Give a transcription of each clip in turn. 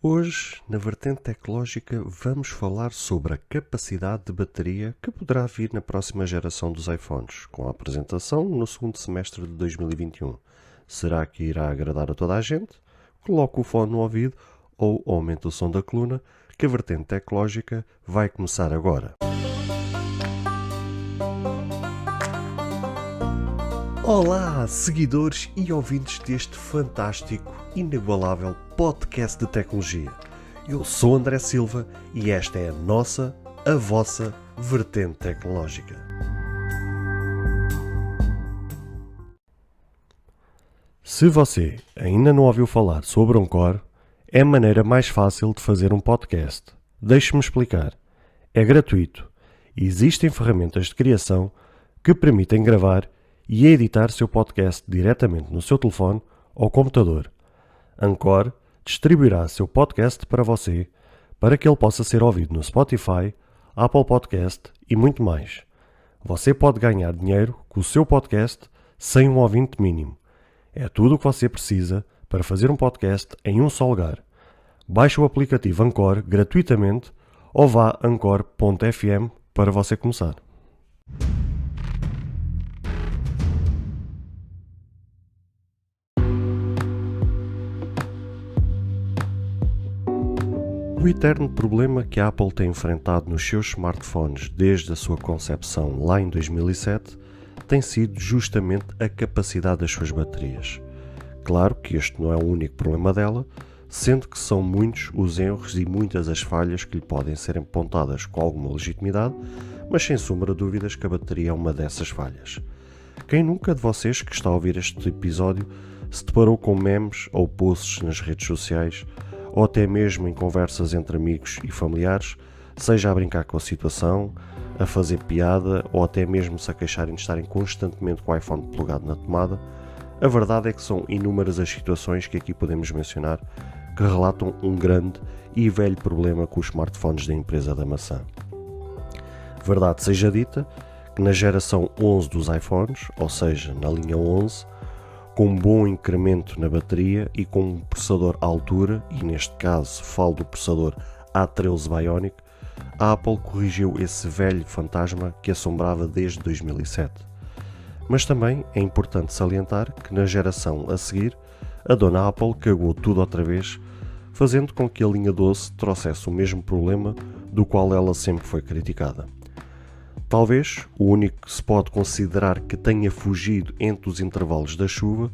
Hoje, na vertente tecnológica, vamos falar sobre a capacidade de bateria que poderá vir na próxima geração dos iPhones, com a apresentação no segundo semestre de 2021. Será que irá agradar a toda a gente? Coloque o fone no ouvido ou aumente o som da coluna, que a vertente tecnológica vai começar agora. Olá, seguidores e ouvintes deste fantástico, inigualável podcast de tecnologia. Eu sou André Silva e esta é a vossa vertente tecnológica. Se você ainda não ouviu falar sobre Anchor, é a maneira mais fácil de fazer um podcast. Deixe-me explicar. É gratuito e existem ferramentas de criação que permitem gravar e editar seu podcast diretamente no seu telefone ou computador. Anchor distribuirá seu podcast para você, para que ele possa ser ouvido no Spotify, Apple Podcast e muito mais. Você pode ganhar dinheiro com o seu podcast sem um ouvinte mínimo. É tudo o que você precisa para fazer um podcast em um só lugar. Baixe o aplicativo Anchor gratuitamente ou vá a anchor.fm para você começar. O eterno problema que a Apple tem enfrentado nos seus smartphones desde a sua concepção lá em 2007 tem sido justamente a capacidade das suas baterias. Claro que este não é o único problema dela, sendo que são muitos os erros e muitas as falhas que lhe podem ser apontadas com alguma legitimidade, mas sem sombra de dúvidas que a bateria é uma dessas falhas. Quem nunca de vocês que está a ouvir este episódio se deparou com memes ou posts nas redes sociais ou até mesmo em conversas entre amigos e familiares, seja a brincar com a situação, a fazer piada ou até mesmo se a queixarem de estarem constantemente com o iPhone plugado na tomada? A verdade é que são inúmeras as situações que aqui podemos mencionar que relatam um grande e velho problema com os smartphones da empresa da maçã. Verdade seja dita que na geração 11 dos iPhones, ou seja, na linha 11, com um bom incremento na bateria e com um processador à altura, e neste caso falo do processador A13 Bionic, a Apple corrigiu esse velho fantasma que assombrava desde 2007. Mas também é importante salientar que na geração a seguir, a dona Apple cagou tudo outra vez, fazendo com que a linha 12 trouxesse o mesmo problema do qual ela sempre foi criticada. Talvez o único que se pode considerar que tenha fugido entre os intervalos da chuva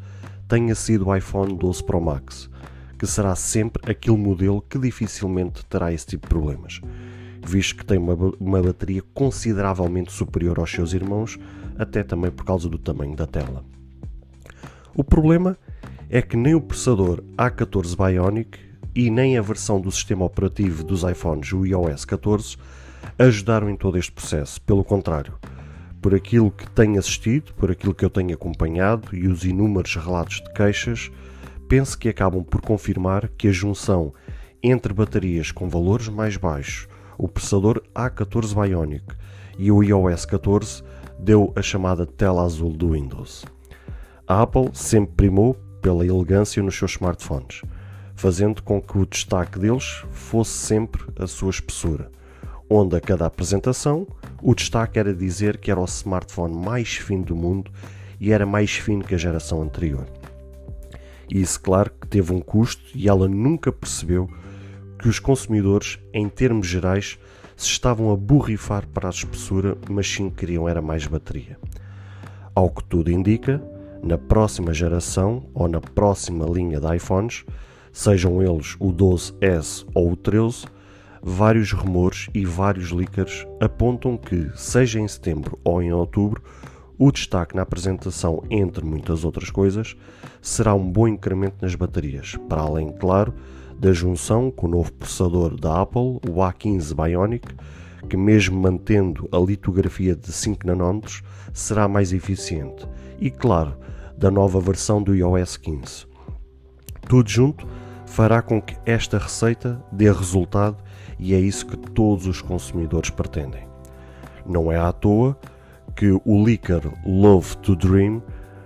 tenha sido o iPhone 12 Pro Max, que será sempre aquele modelo que dificilmente terá esse tipo de problemas, visto que tem uma bateria consideravelmente superior aos seus irmãos, até também por causa do tamanho da tela. O problema é que nem o processador A14 Bionic e nem a versão do sistema operativo dos iPhones, o iOS 14, ajudaram em todo este processo. Pelo contrário, por aquilo que tenho assistido, por aquilo que eu tenho acompanhado e os inúmeros relatos de queixas, penso que acabam por confirmar que a junção entre baterias com valores mais baixos, o processador A14 Bionic e o iOS 14 deu a chamada tela azul do Windows. A Apple sempre primou pela elegância nos seus smartphones, fazendo com que o destaque deles fosse sempre a sua espessura, onde a cada apresentação o destaque era dizer que era o smartphone mais fino do mundo e era mais fino que a geração anterior. E isso, claro, que teve um custo e ela nunca percebeu que os consumidores, em termos gerais, se estavam a borrifar para a espessura, mas sim queriam era mais bateria. Ao que tudo indica, na próxima geração ou na próxima linha de iPhones, sejam eles o 12S ou o 13, vários rumores e vários leakers apontam que, seja em setembro ou em outubro, o destaque na apresentação, entre muitas outras coisas, será um bom incremento nas baterias, para além, claro, da junção com o novo processador da Apple, o A15 Bionic, que mesmo mantendo a litografia de 5 nanômetros, será mais eficiente, e claro, da nova versão do iOS 15. Tudo junto fará com que esta receita dê resultado e é isso que todos os consumidores pretendem. Não é à toa que o leaker Love to Dream,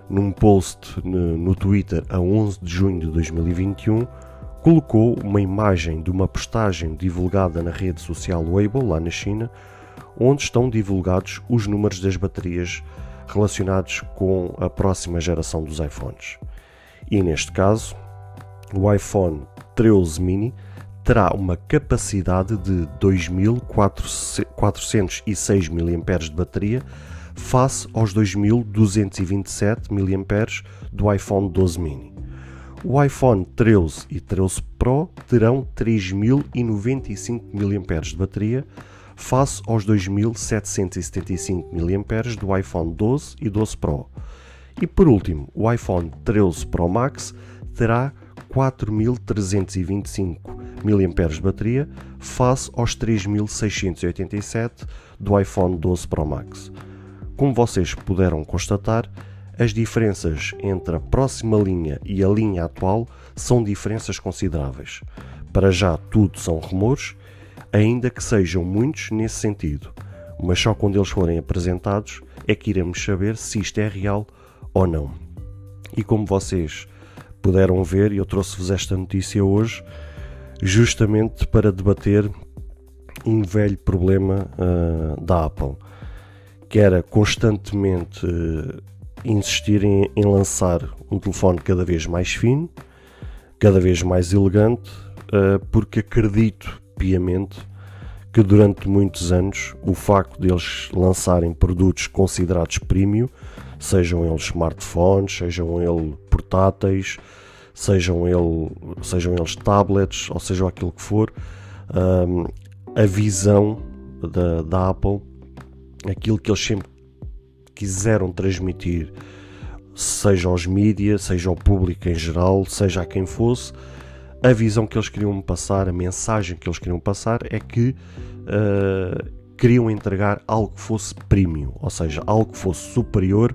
num post no Twitter a 11 de junho de 2021, colocou uma imagem de uma postagem divulgada na rede social Weibo, lá na China, onde estão divulgados os números das baterias relacionados com a próxima geração dos iPhones. E neste caso, o iPhone 13 mini terá uma capacidade de 2.406 mAh de bateria face aos 2.227 mAh do iPhone 12 mini. O iPhone 13 e 13 Pro terão 3.095 mAh de bateria face aos 2.775 mAh do iPhone 12 e 12 Pro. E por último, o iPhone 13 Pro Max terá 4.325 mAh de bateria face aos 3.687 do iPhone 12 Pro Max. Como vocês puderam constatar, as diferenças entre a próxima linha e a linha atual são diferenças consideráveis. Para já tudo são rumores, ainda que sejam muitos nesse sentido, mas só quando eles forem apresentados é que iremos saber se isto é real ou não. E como vocês puderam ver, eu trouxe-vos esta notícia hoje justamente para debater um velho problema da Apple, que era constantemente insistirem em lançar um telefone cada vez mais fino, cada vez mais elegante, porque acredito piamente que durante muitos anos o facto de eles lançarem produtos considerados premium, sejam eles smartphones, sejam eles portáteis, sejam eles tablets, ou seja aquilo que for, a visão da Apple, aquilo que eles sempre quiseram transmitir, seja aos mídias, seja ao público em geral, seja a quem fosse, a visão que eles queriam passar, a mensagem que eles queriam passar é que queriam entregar algo que fosse premium, ou seja, algo que fosse superior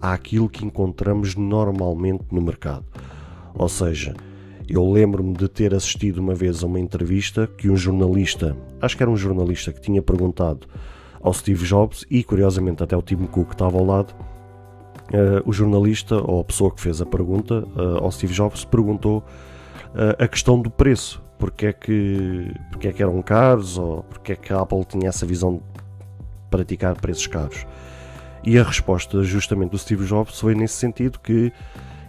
àquilo que encontramos normalmente no mercado. Ou seja, eu lembro-me de ter assistido uma vez a uma entrevista que um jornalista, acho que era um jornalista que tinha perguntado ao Steve Jobs, e curiosamente até o Tim Cook estava ao lado, o jornalista ou a pessoa que fez a pergunta ao Steve Jobs perguntou a questão do preço, porque é que eram caros, ou porque é que a Apple tinha essa visão de praticar preços caros. E a resposta justamente do Steve Jobs foi nesse sentido, que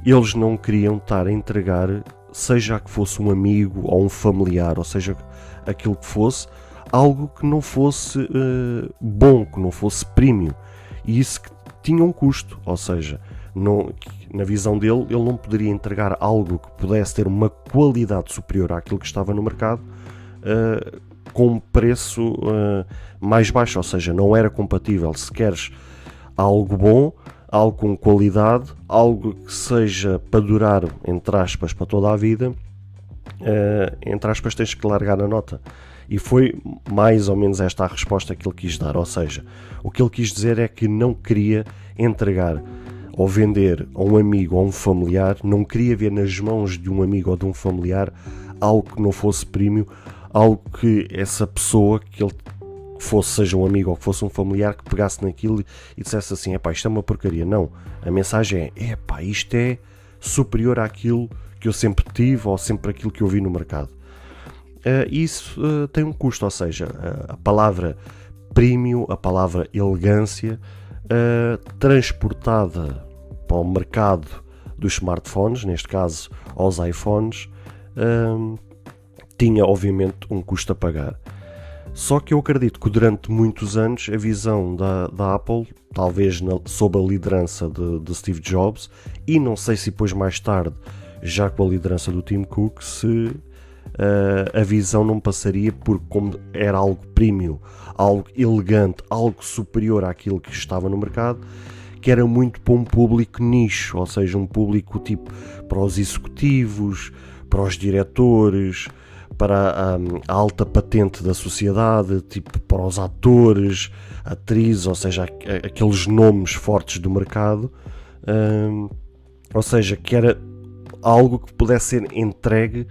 eles não queriam estar a entregar, seja que fosse um amigo ou um familiar, ou seja, aquilo que fosse, algo que não fosse bom, que não fosse premium, e isso que tinha um custo, ou seja, na visão dele, ele não poderia entregar algo que pudesse ter uma qualidade superior àquilo que estava no mercado com um preço mais baixo, ou seja, não era compatível. Se queres algo bom, algo com qualidade, algo que seja para durar, entre aspas, para toda a vida, entre aspas, tens que largar a nota. E foi mais ou menos esta a resposta que ele quis dar, ou seja, o que ele quis dizer é que não queria entregar ou vender a um amigo ou a um familiar, não queria ver nas mãos de um amigo ou de um familiar algo que não fosse premium, algo que essa pessoa, que ele fosse, seja um amigo ou que fosse um familiar, que pegasse naquilo e dissesse assim, epá, isto é uma porcaria. Não, a mensagem é, epá, isto é superior àquilo que eu sempre tive ou sempre aquilo que eu vi no mercado. Isso tem um custo, ou seja, a palavra premium, a palavra elegância, transportada para o mercado dos smartphones, neste caso aos iPhones, tinha obviamente um custo a pagar. Só que eu acredito que durante muitos anos a visão da Apple, talvez sob a liderança de Steve Jobs, e não sei se depois mais tarde, já com a liderança do Tim Cook, se a visão não passaria por como era algo premium, algo elegante, algo superior àquilo que estava no mercado, que era muito para um público nicho, ou seja, um público tipo para os executivos, para os diretores, para a alta patente da sociedade, tipo para os atores, atrizes, ou seja, aqueles nomes fortes do mercado, ou seja, que era algo que pudesse ser entregue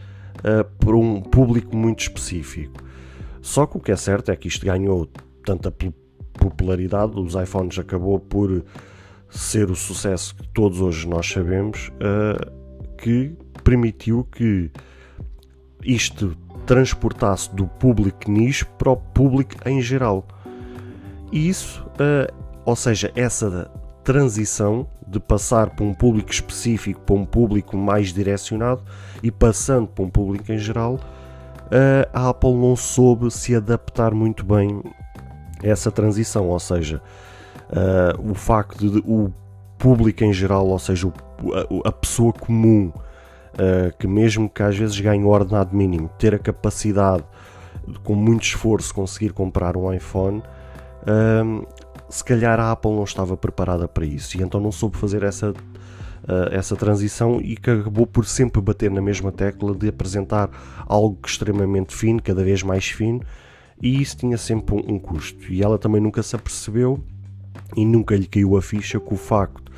por um público muito específico. Só que o que é certo é que isto ganhou tanta popularidade, os iPhones acabou por ser o sucesso que todos hoje nós sabemos, que permitiu que isto transportasse do público nicho para o público em geral. E isso, ou seja, essa transição de passar para um público específico para um público mais direcionado e passando para um público em geral, a Apple não soube se adaptar muito bem a essa transição, ou seja, o facto de o público em geral, ou seja, a pessoa comum, que mesmo que às vezes ganhe o ordenado mínimo, ter a capacidade de, com muito esforço, conseguir comprar um iPhone, se calhar a Apple não estava preparada para isso e então não soube fazer essa transição e que acabou por sempre bater na mesma tecla de apresentar algo extremamente fino, cada vez mais fino, e isso tinha sempre um custo. E ela também nunca se apercebeu e nunca lhe caiu a ficha que o facto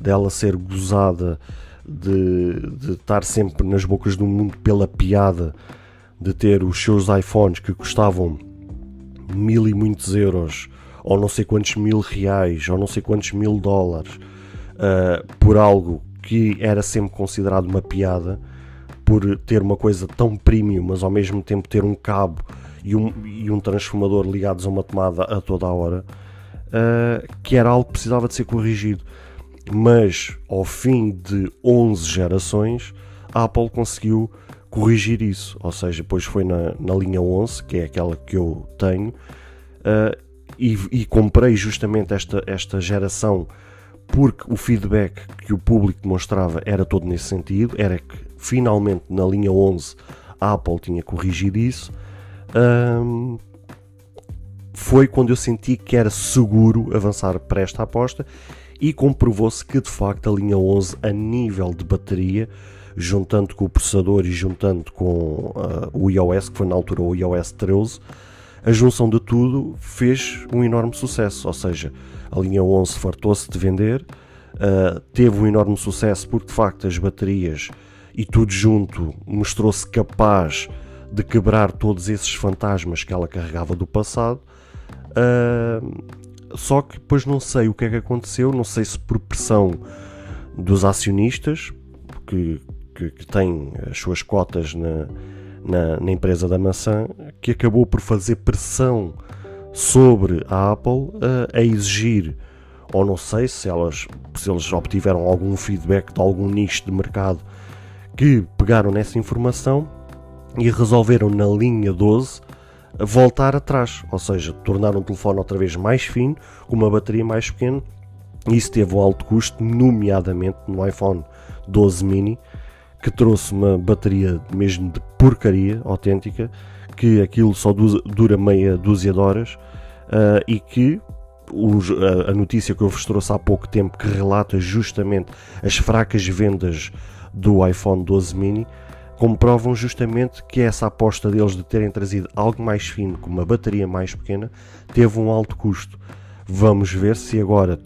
dela ser gozada de estar sempre nas bocas do mundo pela piada de ter os seus iPhones que custavam 1000 e muitos euros, ou não sei quantos $1000, ou não sei quantos $1000, por algo que era sempre considerado uma piada, por ter uma coisa tão premium, mas ao mesmo tempo ter um cabo e um transformador ligados a uma tomada a toda a hora, que era algo que precisava de ser corrigido. Mas ao fim de 11 gerações a Apple conseguiu corrigir isso, ou seja, depois foi na linha 11, que é aquela que eu tenho, e comprei justamente esta geração porque o feedback que o público demonstrava era todo nesse sentido, era que finalmente na linha 11 a Apple tinha corrigido isso. Foi quando eu senti que era seguro avançar para esta aposta e comprovou-se que de facto a linha 11, a nível de bateria, juntando com o processador e juntando com o iOS, que foi na altura o iOS 13, a junção de tudo fez um enorme sucesso, ou seja, a linha 11 fartou-se de vender, teve um enorme sucesso porque de facto as baterias e tudo junto mostrou-se capaz de quebrar todos esses fantasmas que ela carregava do passado. Só que depois não sei o que é que aconteceu, não sei se por pressão dos acionistas que têm as suas cotas na empresa da maçã, que acabou por fazer pressão sobre a Apple a exigir, ou não sei se eles obtiveram algum feedback de algum nicho de mercado que pegaram nessa informação e resolveram na linha 12 voltar atrás, ou seja, tornar um telefone outra vez mais fino, com uma bateria mais pequena, e isso teve um alto custo, nomeadamente no iPhone 12 mini, que trouxe uma bateria mesmo de porcaria autêntica, que aquilo só dura meia dúzia de horas, e que a notícia que eu vos trouxe há pouco tempo, que relata justamente as fracas vendas do iPhone 12 mini, comprovam justamente que essa aposta deles de terem trazido algo mais fino com uma bateria mais pequena teve um alto custo. Vamos ver se agora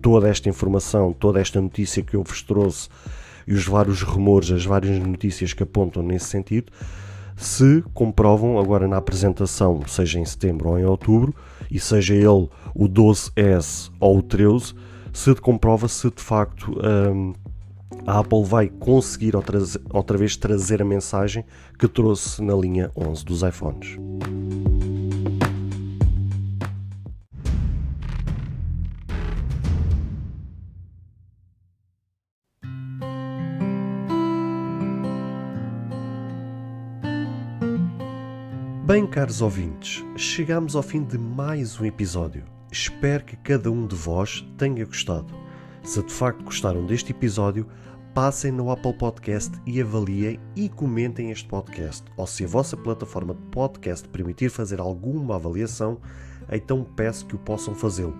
toda esta informação, toda esta notícia que eu vos trouxe e os vários rumores, as várias notícias que apontam nesse sentido, se comprovam agora na apresentação, seja em setembro ou em outubro, e seja ele o 12S ou o 13, se comprova se de facto a Apple vai conseguir outra vez trazer a mensagem que trouxe na linha 11 dos iPhones. Bem, caros ouvintes, chegamos ao fim de mais um episódio. Espero que cada um de vós tenha gostado. Se de facto gostaram deste episódio, passem no Apple Podcast e avaliem e comentem este podcast. Ou se a vossa plataforma de podcast permitir fazer alguma avaliação, então peço que o possam fazê-lo,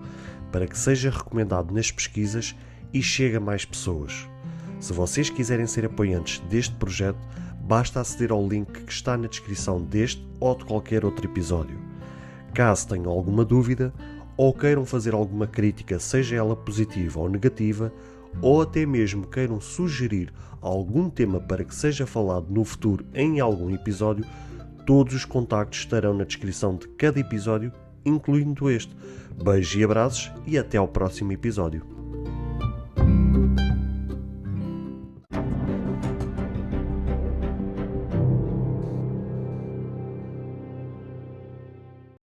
para que seja recomendado nas pesquisas e chegue a mais pessoas. Se vocês quiserem ser apoiantes deste projeto, basta aceder ao link que está na descrição deste ou de qualquer outro episódio. Caso tenham alguma dúvida ou queiram fazer alguma crítica, seja ela positiva ou negativa, ou até mesmo queiram sugerir algum tema para que seja falado no futuro em algum episódio, todos os contactos estarão na descrição de cada episódio, incluindo este. Beijos e abraços e até ao próximo episódio.